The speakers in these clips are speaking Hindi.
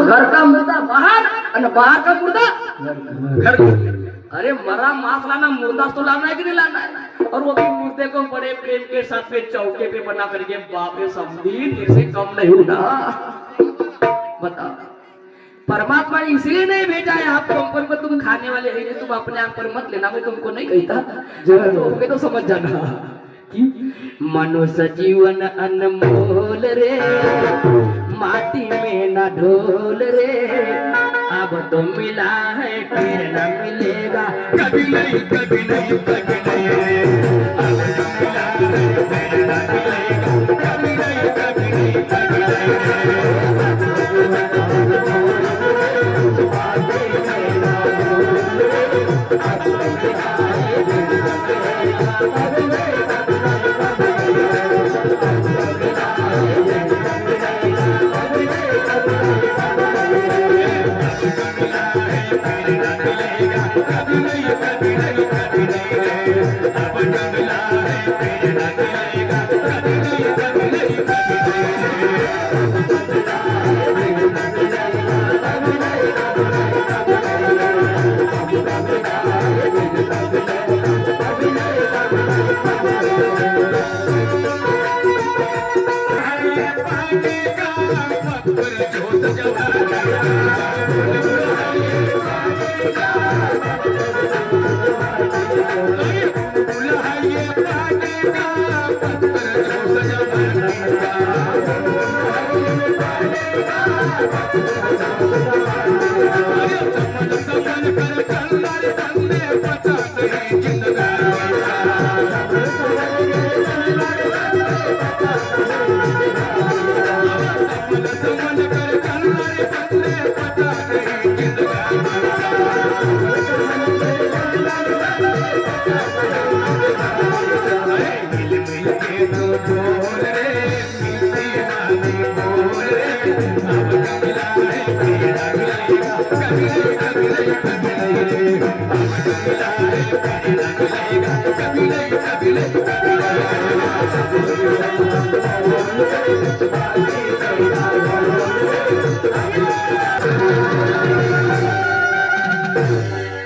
घर का मुर्दा बाहर और बाहर का मुर्दा घर। अरे मरा मांस लाना, मुर्दा तो लाना है कि नहीं लाना है? और वो भी मुर्दे को बड़े प्रेम के साथ में चौके पे बना करके, बाप रे समझी तेरे से कम नहीं हूं ना। बताओ, परमात्मा ने इसलिए नहीं भेजा है आपको हम पर, तुम खाने वाले है, तुम अपने आप पर मत लेना, मैं तुमको नहीं कहता, तो समझ जाना कि मनुष्य जीवन अनमोल रे, माटी में न ढोल रे, अब तो मिला है फिर न मिलेगा, कभी नहीं कभी नहीं कभी नहीं, अब तो मिला है फिर न मिलेगा, कभी नहीं कभी नहीं कभी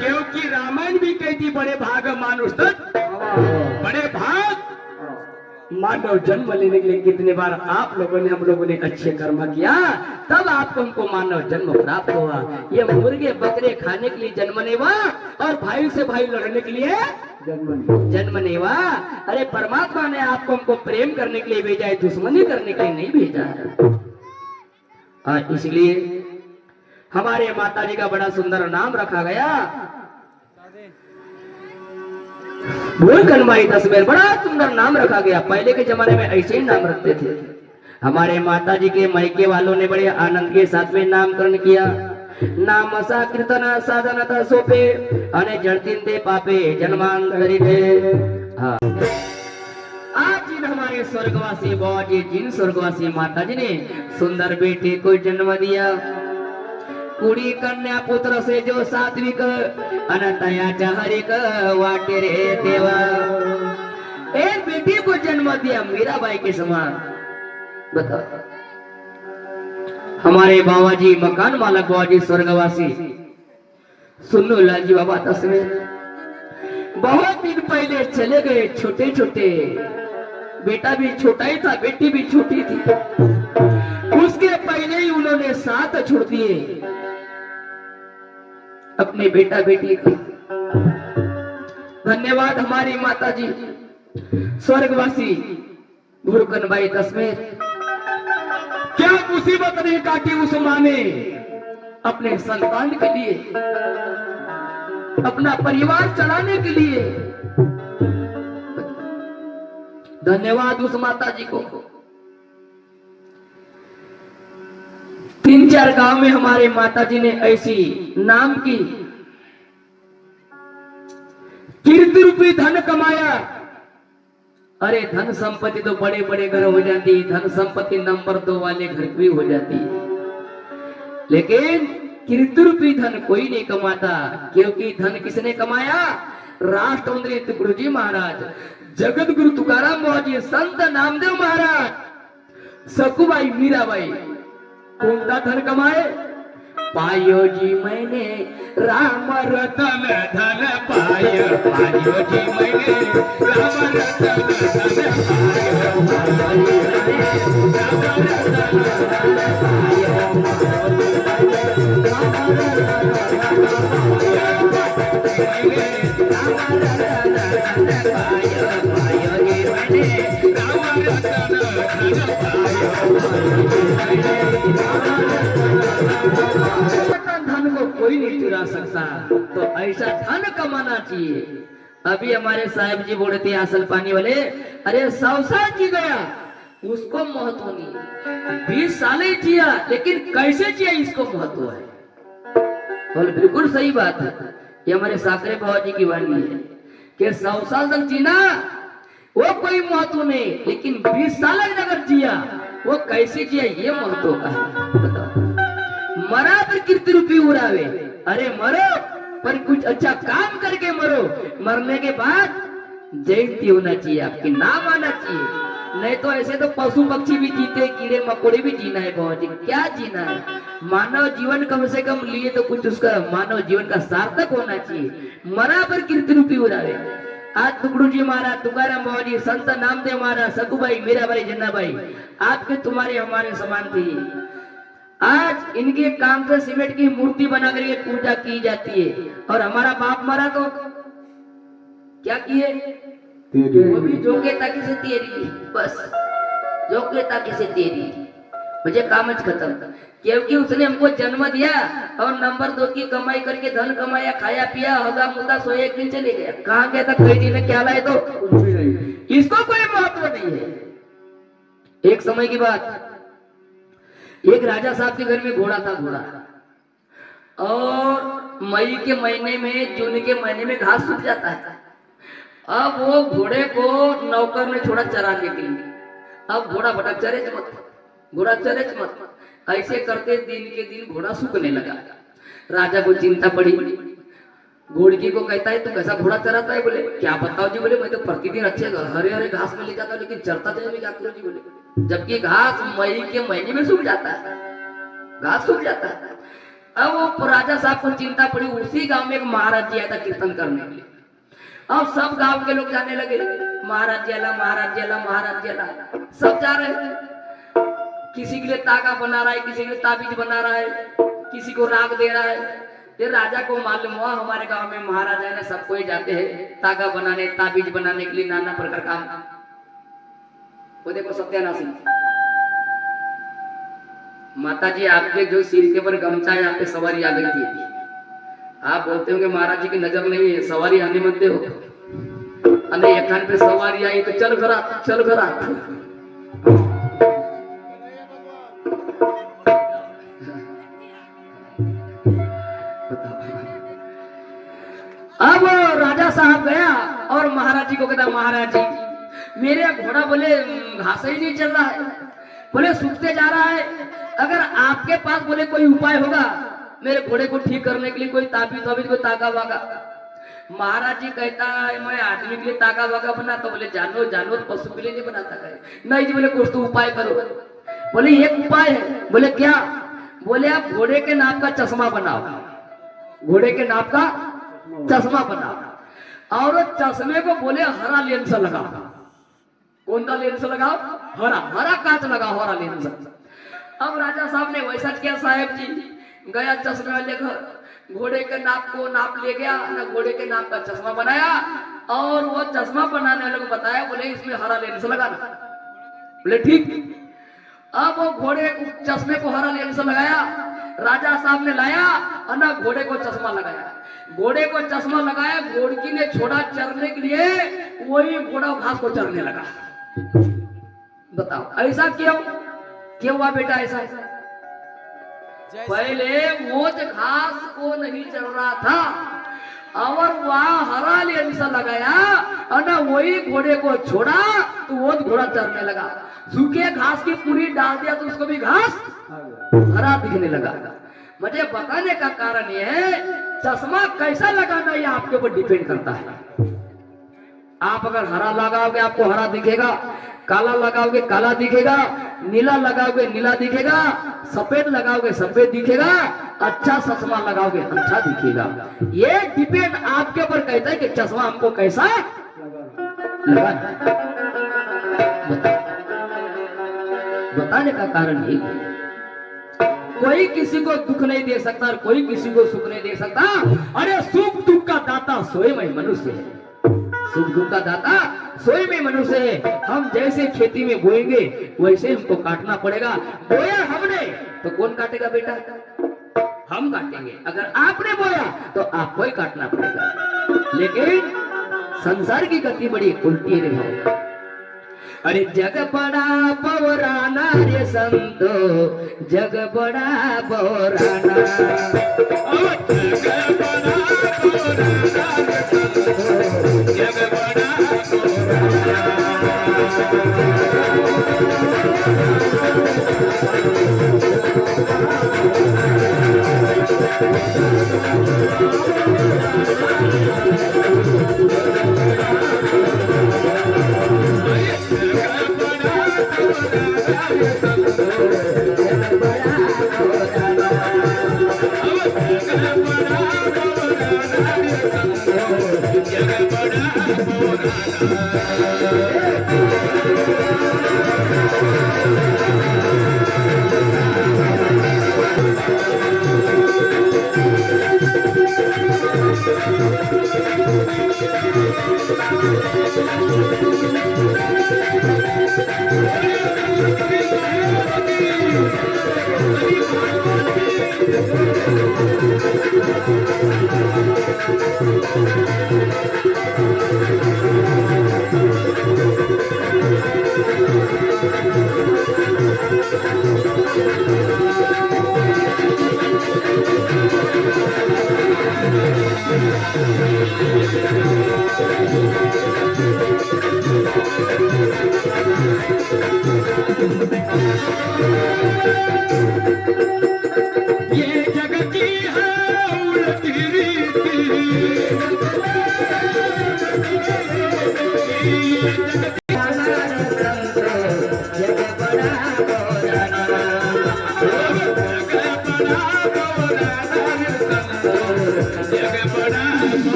क्योंकि रामायण भी कहती बड़े भाग मानुष बड़े भाग मानव जन्म लेने के लिए। कितने बार आप लोगों ने हम लोगों ने अच्छे कर्म किया, तब आपको हमको मानव जन्म प्राप्त हुआ। ये मुर्गे बकरे खाने के लिए जन्म नहीं हुआ, और भाई से भाई लड़ने के लिए जन्म नहीं हुआ। अरे परमात्मा ने आपको हमको प्रेम करने के लिए भेजा है, दुश्मनी करने के लिए नहीं भेजा है। इसलिए हमारे माता जी का बड़ा सुंदर नाम रखा गया, भूलकनबाई तस्वीर, बड़ा सुंदर नाम रखा गया। पहले के जमाने में ऐसे ही नाम रखते थे। हमारे माता जी के मायके वालों ने बड़े आनंद के साथ में नामकरण किया। नाम सा कीर्तन साधन था सोपे अने जड़तीन ते पापे जन्मांतरी थे। हाँ, आज जिन हमारे स्वर्गवासी बाबा जी, जिन स्वर्गवासी माता जी ने सुंदर बेटे को जन्म दिया, कुड़ी कन्या पुत्र से जो सात्विक अनंतया हरिक वाटे रे देवा, एक बेटी को जन्म दिया मीराबाई के समान। बताओ, हमारे बाबा जी मकान मालक बाबा जी स्वर्गवासी सुन्नू लाल जी बाबा तस्वीर बहुत दिन पहले चले गए। छोटे छोटे, बेटा भी छोटा ही था, बेटी भी छोटी थी। उसके पहले ही उन्होंने साथ छोड़ दिए अपने बेटा बेटी को। धन्यवाद हमारी माता जी स्वर्गवासी भूलकनबाई तस्वीर। क्या मुसीबत नहीं काटी उस माँ ने अपने संतान के लिए, अपना परिवार चलाने के लिए। धन्यवाद उस माता जी को। 3-4 गांव में हमारे माता जी ने ऐसी नाम की कीर्ति रूपी धन कमाया। अरे धन संपत्ति तो बड़े बड़े घर हो जाती, धन संपत्ति नंबर 2 वाले घर भी हो जाती है, लेकिन कीर्ति रूपी धन कोई नहीं कमाता। क्योंकि धन किसने कमाया? राष्ट्रमंत्री गुरु जी महाराज, जगत गुरु तुकाराम बाबा जी, संत नामदेव महाराज, सकुबाई मीराबाई। कौन सा धन कमाए? पायो जी मैंने राम रतन धन पायो, पायो जी मैंने राम रतन धन पायो, पायो जी मैंने राम रतन धन पायो, धन को कोई नहीं चुरा सकता, तो ऐसा धन कमाना चाहिए। अभी हमारे साहब जी बोले थे असल पानी वाले, अरे 100 साल जी गया उसको महत्व नहीं, 20 साल ही जिया लेकिन कैसे जिया इसको महत्व है। और बिल्कुल सही बात है, ये हमारे साकरे बाबा जी की वाणी है कि 100 साल तक जीना वो कोई महत्व नहीं, लेकिन 20 साल अगर जिया वो कैसे जिया ये महत्व का है। बताओ, मरा पर कीर्ति रूपी उड़ावे, अरे मरो पर कुछ अच्छा काम करके मरो, मरने के बाद जयंती होना चाहिए, आपकी नाम आना चाहिए। नहीं तो ऐसे तो पशु पक्षी भी जीते, कीड़े मकोड़े भी जीना है बहुत जी, क्या जीना है। मानव जीवन कम से कम लिए तो कुछ उसका मानव जीवन का सार्थक होना चाहिए। मरा पर कीर्ति रूपी उड़ावे। आज टुकड़ू जी महाराज, तुकाराम बाबा जी, संत नामदेव महाराज, सकू भाई, मीरा भाई, जन्ना भाई, आपके तुम्हारे हमारे समान थे। आज इनके काम से सीमेंट की मूर्ति बना करके पूजा की जाती है, और हमारा बाप मरा तो क्या किए, वो भी जोके ताकि से तेरी, बस जोके ताकि से तेरी, मुझे काम खत्म। क्योंकि उसने हमको जन्म दिया और नंबर 2 की कमाई करके धन कमाया, खाया पिया, हगा मुदा, सोया, एक दिन चले गया। कहाँ गया था, कई दिन क्या लाए, तो इसको कोई महत्व नहीं है। एक समय की बात, एक राजा साहब के घर में घोड़ा था, घोड़ा, और मई के महीने में, जून के महीने में घास सूख जाता है। अब वो घोड़े को नौकर ने छोड़ा चराने के लिए। अब घोड़ा भटक, चरे मत, घोड़ा चरे मत, ऐसे करते दिन के दिन घोड़ा सूखने लगा। राजा को चिंता पड़ी, घोड़की को कहता है, तू कैसा घोड़ा चराता है? बोले क्या बताओ जी। बोले मैं तो प्रतिदिन अच्छे हरे हरे घास में ले जाता हूँ, लेकिन चरता जाए मैं क्या करूँ जी। बोले जबकि घास मई के महीने में सूख जाता है, घास सूख जाता है। अब वो राजा साहब को चिंता पड़ी। उसी गांव में एक महाराज जी आया था कीर्तन करने के लिए। अब सब गांव के लोग जाने लगे, महाराज जी अला, महाराज जी अला, महाराज जी अला, सब जा रहे हैं। किसी के लिए तागा बना रहा है, किसी के लिए ताबीज बना रहा है, किसी को राग दे रहा है। ये राजा को मालूम हुआ हमारे गांव में महाराजा ने सबको ही जाते हैं तागा बनाने, ताबीज बनाने के लिए, नाना प्रकार काम। वो देखो सत्यानाशी माता जी, आपके जो सिर के ऊपर गमछा है, आपके सवारी आ गई थी। आप बोलते हो कि महाराज जी की नजर नहीं है, सवारी आने मत दे हो। अरे एक खान पे सवारी आई तो चल घरा, चल घरा। अब राजा साहब गया और महाराज जी को कहता, महाराज जी मेरे घोड़ा बोले घास ही नहीं चल रहा है, बोले सूखते जा रहा है। अगर आपके पास बोले कोई उपाय होगा मेरे घोड़े को ठीक करने के लिए, कोई ताबीज वाबीज, कोई तागा वागा। महाराज जी कहता है मैं आदमी के लिए तागा वागा बनाता, बोले जानवर जानवर पशु के लिए नहीं बनाता है। नहीं जी, बोले कुछ तो उपाय करो। बोले एक उपाय है। बोले क्या? बोले आप घोड़े के नाप का चश्मा बनाओ, घोड़े के नाप का चश्मा बनाओ, और चश्मे को बोले हरा लेंस लगाओ। कौन सा लेंस लगाओ? हरा, हरा कांच लगाओ, हरा लेंस। अब राजा साहब ने वैसा किया। साहेब जी गया चश्मे वाले घर, घोड़े के नाप को नाप ले गया, ना घोड़े के नाप का चश्मा बनाया, और वो चश्मा बनाने वाले को बताया, बोले इसमें हरा लेंस लगाना। बोले ठीक। अब वो घोड़े चश्मे को हरा लेंस लगाया, राजा साहब ने लाया और ना घोड़े को चश्मा लगाया। घोड़े को चश्मा लगाया, घोड़की ने छोड़ा चरने के लिए, वही घोड़ा घास को चरने लगा। बताओ ऐसा क्यों क्यों हुआ बेटा? ऐसा पहले वो घास को नहीं चल रहा था और वहां हरा लेंस लगाया और ना वही घोड़े को छोड़ा तो वो घोड़ा चरने लगा। सूखे घास की पूरी डाल दिया तो उसको भी घास हरा दिखने लगा। मुझे बताने का कारण यह है चश्मा कैसा लगाना ये आपके ऊपर डिपेंड करता है। आप अगर हरा लगाओगे आपको हरा दिखेगा, काला लगाओगे काला दिखेगा, नीला लगाओगे नीला दिखेगा, सफेद लगाओगे सफेद दिखेगा। अच्छा चश्मा लगाओगे अच्छा दिखेगा। ये डिपेंड आपके ऊपर कहता है कि चश्मा हमको कैसा लगाना। बताने का कारण ये है, कोई किसी को दुख नहीं दे सकता और कोई किसी को सुख नहीं दे सकता। अरे सुख दुख का दाता स्वयं ही मनुष्य है, सुख दुख का दाता स्वयं में मनुष्य है। हम जैसे खेती में बोएंगे वैसे हमको काटना पड़ेगा। बोया हमने तो कौन काटेगा बेटा? हम काटेंगे। अगर आपने बोया तो आपको ही काटना पड़ेगा। लेकिन संसार की गति बड़ी उल्टी है भाई। अरे जग बड़ा पौराना रे संतो, जग बड़ा पौराना, जग बड़ा पौराना रे संतो, जग बड़ा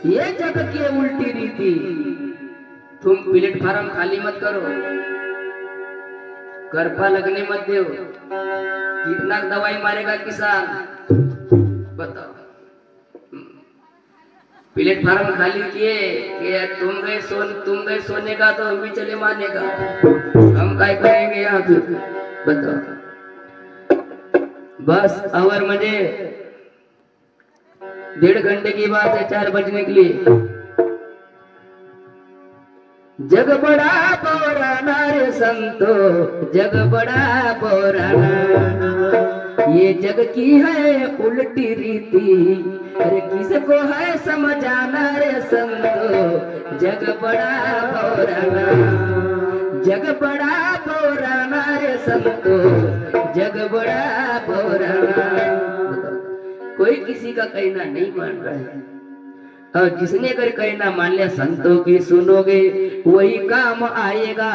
ये जगत की उल्टी रीति। तुम प्लेटफार्म खाली मत करो, करपा लगने मत दो। कितना दवाई मारेगा किसान बताओ। प्लेटफार्म खाली किए कि तुम गए सोने का तो हम भी चले मारने का। हम क्या करेंगे यहाँ पे बताओ। बस आवर मजे 1.5 घंटे की बात है 4 बजने के लिए। जग बड़ा पौराना रे संतो, जग बड़ा पौराना, ये जग की है उल्टी रीति। अरे किसको है समझाना रे संतो, जग बड़ा पौराना, जग बड़ा पौराना रे संतो, जग बड़ा पौराना। कोई किसी का कहना नहीं मान रहा है, और जिसने अगर कहना मान लिया संतों की सुनोगे वही काम आएगा।